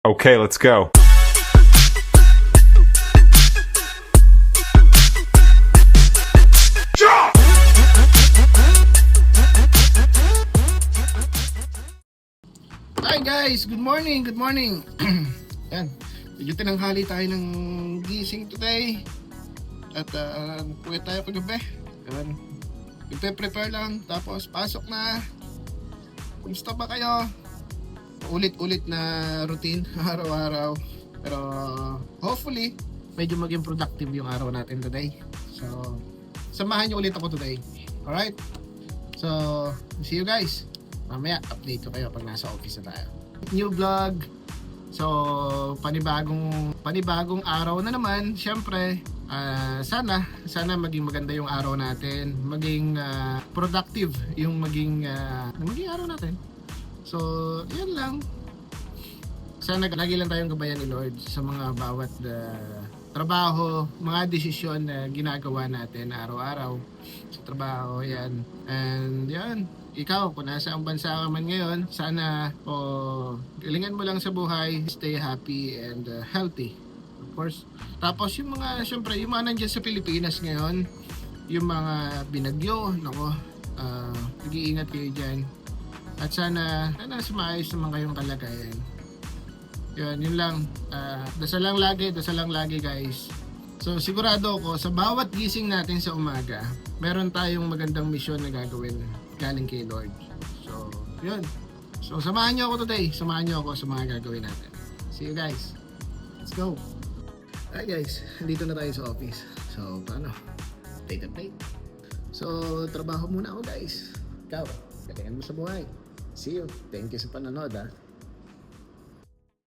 Okay, let's go. Hi guys, good morning, good morning. Yan, medyo tinanghali tayo ng gising today. At puwi tayo kagabi. Yan, ipe-prepare lang, tapos pasok na. Kumusta ba kayo? Ulit-ulit na routine, araw-araw. Pero hopefully, medyo maging productive yung araw natin today. So, samahan niyo ulit ako today. Alright? So, see you guys. Mamaya, update ko kayo pag nasa office na tayo. New vlog. So, panibagong araw na naman. Siyempre, sana maging maganda yung araw natin. Maging productive yung maging araw natin. So, yan lang. Sana lagi lang tayong gabayan ni Lord sa mga bawat trabaho, mga desisyon na ginagawa natin araw-araw sa trabaho. Yan. And yan. Ikaw, kung nasa ang bansa ka man ngayon, sana galingan mo lang sa buhay, stay happy and healthy. Of course. Tapos yung mga, syempre, yung mga nandiyan sa Pilipinas ngayon, yung mga binagyo, nako, nag-iingat kayo dyan. At sana sumaayos naman kayong kalagayan. Yun lang. Dasal lang lagi guys. So sigurado ako, sa bawat gising natin sa umaga, meron tayong magandang misyon na gagawin galing kay Lord. So, yun. So, samahan niyo ako today. Samahan niyo ako sa mga gagawin natin. See you guys. Let's go. Alright guys, dito na tayo sa office. So, paano? Update. So, trabaho muna ako guys. Ikaw, galingan mo sa buhay. See you. Thank you sa panonood ha.